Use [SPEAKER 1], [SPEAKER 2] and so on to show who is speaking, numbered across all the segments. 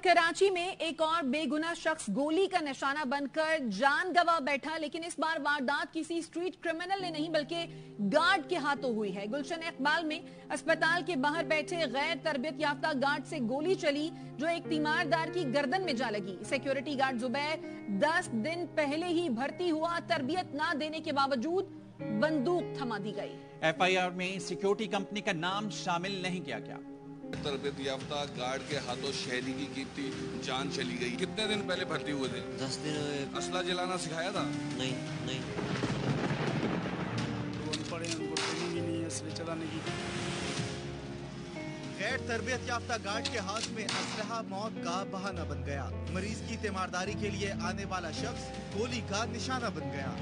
[SPEAKER 1] कराची में एक और बेगुनाह शख्स गोली का निशाना बनकर जान गंवा बैठा, लेकिन इस बार वारदात किसी स्ट्रीट क्रिमिनल ने नहीं बल्कि गार्ड के हाथों हुई है। गुलशन इकबाल में अस्पताल के बाहर बैठे गैर तरबियत याफ्ता गार्ड से गोली चली जो एक तीमारदार की गर्दन में जा लगी। सिक्योरिटी गार्ड जुबैर 10 दिन पहले ही भर्ती हुआ, तरबियत ना देने के बावजूद बंदूक थमा दी गई।
[SPEAKER 2] एफआईआर में सिक्योरिटी कंपनी का नाम शामिल नहीं किया गया।
[SPEAKER 3] तरबियत याफ्ता गार्ड के हाथों शहरी की कीमती जान चली गई। कितने दिन पहले भर्ती हुए थे?
[SPEAKER 4] 10 दिन।
[SPEAKER 3] असला जलाना सिखाया था?
[SPEAKER 4] नहीं।
[SPEAKER 5] तो अनपढ़ हैं, उनको ट्रेनिंग ही नहीं है असले चलाने की।
[SPEAKER 6] गैर तरबियत याफ्ता गार्ड के हाथ में असलहा मौत का बहाना बन गया। मरीज की तीमारदारी के लिए आने वाला शख्स गोली का निशाना बन गया।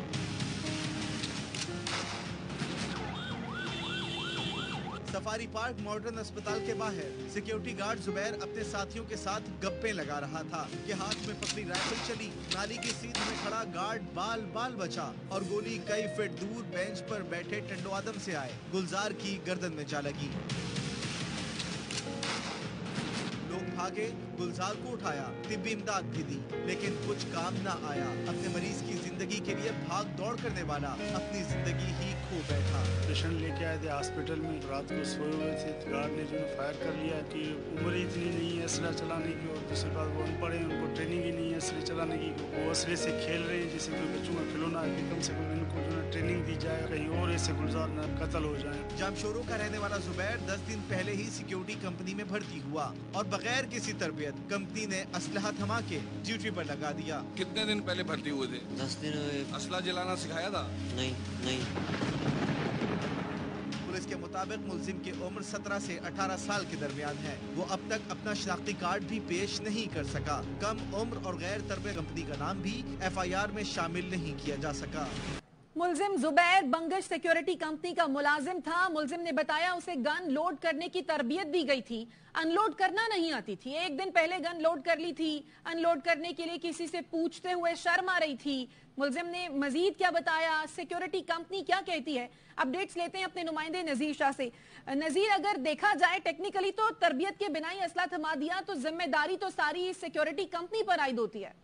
[SPEAKER 6] सफारी पार्क मॉडर्न अस्पताल के बाहर सिक्योरिटी गार्ड जुबैर अपने साथियों के साथ गप्पे लगा रहा था कि हाथ में पकड़ी राइफल चली। नाली की सीध में खड़ा गार्ड बाल बचा और गोली कई फीट दूर बेंच पर बैठे टंडो आदम से आए गुलजार की गर्दन में जा लगी। लोग भागे, गुलजार को उठाया, तिब्बी इमदाद भी दी, लेकिन कुछ काम न आया। अपने मरीज की जिंदगी के लिए भाग दौड़ करने वाला अपनी जिंदगी ही खो बैठा।
[SPEAKER 5] पेशेंट लेके आए थे हॉस्पिटल में, रात को सोए हुए थे। गार्ड ने जो फायर कर लिया कि उम्र इतनी नहीं है असला चलाने की, और दूसरी बात वो अनपढ़ हैं, उनको ट्रेनिंग ही नहीं है असले चलाने की। वो असले से खेल रहे हैं जैसे कोई बच्चों का खिलौना है। कम से कम इनको जो ट्रेनिंग दी जाए, कहीं और ऐसे गुलजार न कत्ल हो जाए।
[SPEAKER 6] जामशोरों का रहने वाला जुबैर 10 दिन पहले ही सिक्योरिटी कंपनी में भर्ती हुआ और बगैर किसी तरबियत कंपनी ने असलहा थमा के ड्यूटी पर लगा दिया।
[SPEAKER 3] कितने दिन पहले भर्ती हुए थे?
[SPEAKER 4] 10 दिन।
[SPEAKER 3] असला जलाना सिखाया था?
[SPEAKER 4] नहीं।
[SPEAKER 6] पुलिस के मुताबिक मुलजिम की उम्र 17 से 18 साल के दरमियान है। वो अब तक अपना शनाख्ती कार्ड भी पेश नहीं कर सका। कम उम्र और गैर तरबियत कंपनी का नाम भी एफआईआर में शामिल नहीं किया जा सका।
[SPEAKER 1] मुलजिम जुबैर बंगश सिक्योरिटी कंपनी का मुलाजिम था। मुलजिम ने बताया उसे गन लोड करने की तरबियत दी गई थी, अनलोड करना नहीं आती थी। एक दिन पहले गन लोड कर ली थी, अनलोड करने के लिए किसी से पूछते हुए शर्म आ रही थी। मुलजिम ने मजीद क्या बताया, सिक्योरिटी कंपनी क्या कहती है, अपडेट्स लेते हैं अपने नुमाइंदे नजीर शाह से। नजीर, अगर देखा जाए टेक्निकली तो तरबियत के बिना ही असला थमा दिया तो जिम्मेदारी तो सारी सिक्योरिटी कंपनी पर आयद होती है।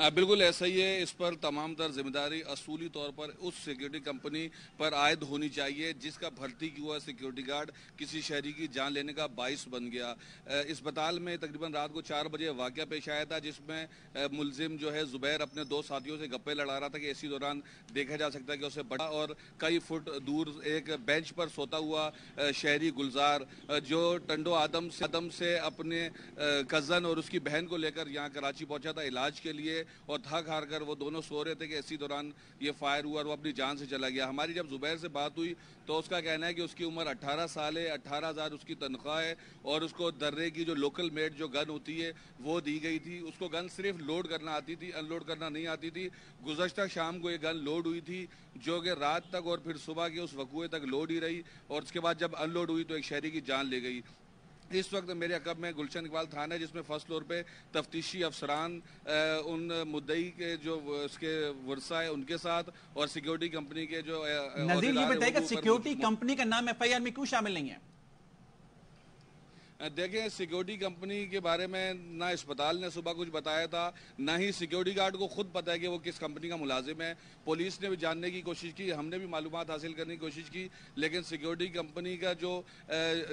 [SPEAKER 3] बिल्कुल ऐसा ही है। इस पर तमाम तर जिम्मेदारी असूली तौर पर उस सिक्योरिटी कंपनी पर आयद होनी चाहिए जिसका भर्ती हुआ सिक्योरिटी गार्ड किसी शहरी की जान लेने का बाइस बन गया। अस्पताल में तकरीबन रात को 4 बजे वाकया पेश आया था जिसमें मुलजिम जो है जुबैर अपने 2 साथियों से गप्पे लड़ा रहा था कि इसी दौरान देखा जा सकता है कि उसे बड़ा और कई फुट दूर एक बेंच पर सोता हुआ शहरी गुलजार जो टंडो आदम से अपने कज़न और उसकी बहन को लेकर यहाँ कराची पहुंचा था इलाज के लिए, और थक हार कर वो दोनों सो रहे थे कि इसी दौरान ये फायर हुआ और वो अपनी जान से चला गया। हमारी जब जुबैर से बात हुई तो उसका कहना है कि उसकी उम्र 18 साल है, 18,000 उसकी तनख्वाह है और उसको दर्रे की जो लोकल मेड जो गन होती है वो दी गई थी। उसको गन सिर्फ लोड करना आती थी, अनलोड करना नहीं आती थी। गुज़श्ता शाम को ये गन लोड हुई थी जो कि रात तक और फिर सुबह के उस वकूए तक लोड ही रही, और उसके बाद जब अनलोड हुई तो एक शहरी की जान ले गई। इस वक्त मेरे अकब में गुलशन इकबाल थाना है जिसमें फर्स्ट फ्लोर पे तफ्तीशी अफसरान उन मुद्दई के जो उसके वर्सा है उनके साथ और सिक्योरिटी कंपनी के जो
[SPEAKER 2] नज़ीर ये बताइएगा सिक्योरिटी कंपनी का नाम एफआईआर में क्यों शामिल नहीं है?
[SPEAKER 3] देखें, सिक्योरिटी कंपनी के बारे में ना अस्पताल ने सुबह कुछ बताया था, ना ही सिक्योरिटी गार्ड को खुद पता है कि वो किस कंपनी का मुलाजिम है। पुलिस ने भी जानने की कोशिश की, हमने भी मालूमात हासिल करने की कोशिश की, लेकिन सिक्योरिटी कंपनी का जो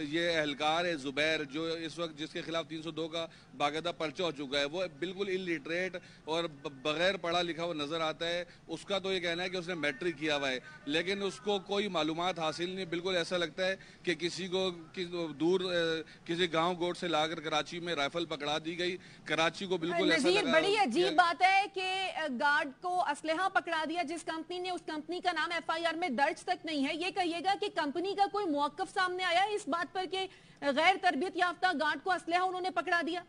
[SPEAKER 3] ये एहलकार है जुबैर जो इस वक्त जिसके खिलाफ 302 का बाकायदा पर्चा हो चुका है, वो बिल्कुल इलिटरेट और बगैर पढ़ा लिखा हुआ नजर आता है। उसका तो ये कहना है कि उसने मैट्रिक किया हुआ है, लेकिन उसको कोई मालूमात हासिल नहीं। बिल्कुल ऐसा लगता है कि किसी को दूर किसी गांव गोट से लाकर कराची में राइफल पकड़ा दी गई। कराची को बिल्कुल ऐसा लगा।
[SPEAKER 1] बड़ी अजीब बात है कि गार्ड को असलहा पकड़ा दिया जिस कंपनी ने, उस कंपनी का नाम एफआईआर में दर्ज तक नहीं है। ये कहिएगा कि कंपनी का कोई मौकफ सामने आया इस बात पर कि गैर तरबियत याफ्ता गार्ड को असलहा उन्होंने पकड़ा दिया?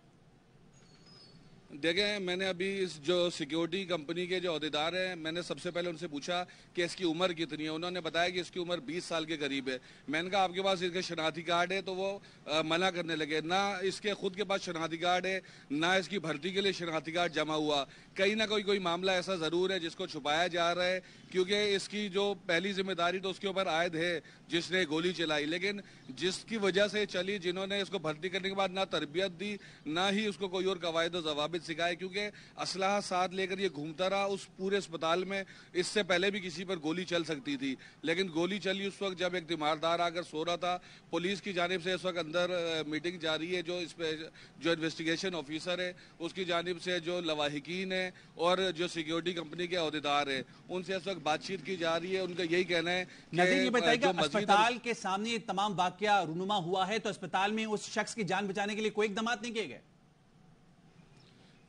[SPEAKER 3] देखें, मैंने अभी इस जो सिक्योरिटी कंपनी के जो अहदेदार हैं मैंने सबसे पहले उनसे पूछा कि इसकी उम्र कितनी है। उन्होंने बताया कि इसकी उम्र 20 साल के करीब है। मैंने कहा आपके पास इसके शनाख्ती कार्ड है? तो वो मना करने लगे। ना इसके खुद के पास शनाख्ती कार्ड है, ना इसकी भर्ती के लिए शनाख्ती कार्ड जमा हुआ। कहीं ना कोई मामला ऐसा ज़रूर है जिसको छुपाया जा रहा है کیونکہ اس کی جو پہلی ذمہ داری تو اس کے اوپر عائد ہے جس نے گولی چلائی، لیکن جس کی وجہ سے چلی، جنہوں نے اس کو بھرتی کرنے کے بعد نہ تربیت دی نہ ہی اس کو کوئی اور قواعد و ضوابط سکھائے، کیونکہ اسلحہ ساتھ لے کر یہ گھومتا رہا اس پورے اسپتال میں۔ اس سے پہلے بھی کسی پر گولی چل سکتی تھی، لیکن گولی چلی اس وقت جب ایک تیماردار آ کر سو رہا تھا۔ پولیس کی جانب سے اس وقت اندر میٹنگ جاری ہے، جو اس پہ جو انویسٹیگیشن آفیسر ہے اس کی جانب سے جو لواحقین ہیں اور جو سیکیورٹی کمپنی کے عہدیدار ہیں ان سے اس وقت بات چیت کی جا رہی ہے۔ ان کا یہی کہنا ہے
[SPEAKER 2] نظیر یہ بتائیے
[SPEAKER 3] جو
[SPEAKER 2] کہ اسپتال کے سامنے یہ تمام واقعہ رونما ہوا ہے تو اسپتال میں اس شخص کی جان بچانے کے لیے کوئی اقدامات نہیں کیے گئے؟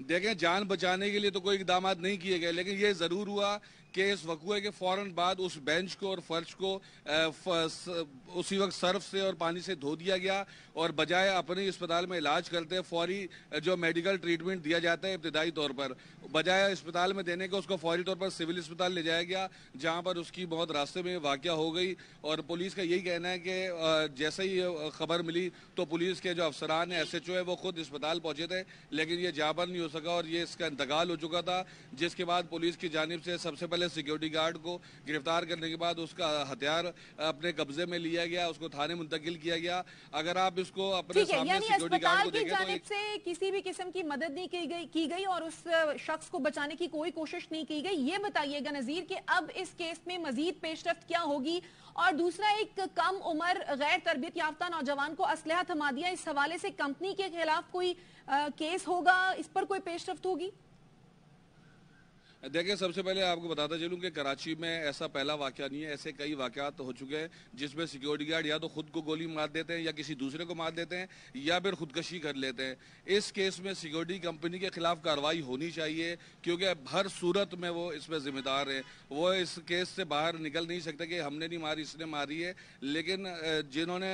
[SPEAKER 3] دیکھیں، جان بچانے کے لیے تو کوئی اقدامات نہیں کیے گئے، لیکن یہ ضرور ہوا کہ اس وقوعے کے فوراً بعد اس بینچ کو اور فرش کو اسی وقت سرف سے اور پانی سے دھو دیا گیا، اور بجائے اپنے اسپتال میں علاج کرتے فوری جو میڈیکل ٹریٹمنٹ دیا جاتا ہے ابتدائی طور پر، بجائے اسپتال میں دینے کے اس کو فوری طور پر سول اسپتال لے جایا گیا، جہاں پر اس کی موت راستے میں واقعہ ہو گئی۔ اور پولیس کا یہی کہنا ہے کہ جیسے ہی خبر ملی تو پولیس کے جو افسران ہیں SHO ہے وہ خود اسپتال پہنچے تھے، لیکن یہ جا بر نہیں ہو سکا اور یہ اس کا انتقال ہو چکا تھا، جس کے بعد پولیس کی جانب سے سب سے پہلے سیکیورٹی گارڈ کو گرفتار کرنے کے بعد اس کا ہتھیار اپنے قبضے میں لیا گیا، اس کو تھانے منتقل کیا گیا۔ اگر آپ اس کو اپنے سامنے
[SPEAKER 1] یعنی
[SPEAKER 3] سیکیورٹی گارڈ کو
[SPEAKER 1] اسپتال کی
[SPEAKER 3] دیکھیں تو
[SPEAKER 1] جانب سے کسی بھی قسم کی مدد نہیں کی گئی اور اس شخص کو بچانے کی کوئی کوشش نہیں کی گئی۔ یہ بتائیے گا نظیر کہ اب اس کیس میں مزید پیش رفت کیا ہوگی؟ اور دوسرا، ایک کم عمر غیر تربیت یافتہ نوجوان کو اسلحہ تھما دیا، اس حوالے سے کمپنی کے خلاف کوئی کیس ہوگا، اس پر کوئی پیش رفت ہوگی؟
[SPEAKER 3] دیکھیں، سب سے پہلے آپ کو بتاتا چلوں کہ کراچی میں ایسا پہلا واقعہ نہیں ہے، ایسے کئی واقعات ہو چکے ہیں جس میں سیکیورٹی گارڈ یا تو خود کو گولی مار دیتے ہیں یا کسی دوسرے کو مار دیتے ہیں یا پھر خودکشی کر لیتے ہیں۔ اس کیس میں سیکیورٹی کمپنی کے خلاف کارروائی ہونی چاہیے، کیونکہ ہر صورت میں وہ اس میں ذمہ دار ہیں، وہ اس کیس سے باہر نکل نہیں سکتے کہ ہم نے نہیں ماری، اس نے ماری ہے۔ لیکن جنہوں نے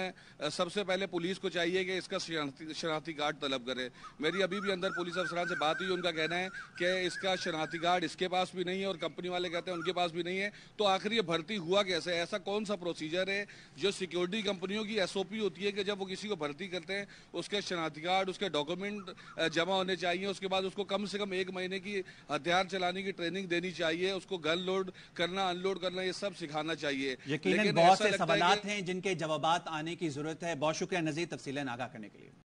[SPEAKER 3] سب سے پہلے پولیس کو چاہیے کہ اس کا شناختی کارڈ طلب کرے۔ میری ابھی بھی اندر پولیس افسران سے بات ہوئی، ان کا کہنا ہے کہ اس کا شناختی کارڈ اس کے پاس بھی نہیں ہے اور کمپنی والے کہتے ہیں ان کے پاس بھی نہیں ہے، تو آخر یہ بھرتی ہوا کیسے؟ ایسا کون سا پروسیجر ہے جو سیکیورٹی کمپنیوں کی SOP ہوتی ہے کہ جب وہ کسی کو بھرتی کرتے ہیں اس کے شناختی کارڈ، اس کے ڈاکومنٹ جمع ہونے چاہیے، اس کے بعد اس کو کم سے کم 1 مہینے کی ہتھیار چلانے کی ٹریننگ دینی چاہیے، اس کو گن لوڈ کرنا، ان لوڈ کرنا، یہ سب سکھانا چاہیے۔
[SPEAKER 2] یقیناً بہت سے سوالات ہیں جن کے جوابات آنے کی ضرورت ہے۔ بہت شکریہ نظیر تفصیلیں آگاہ کرنے کے لیے۔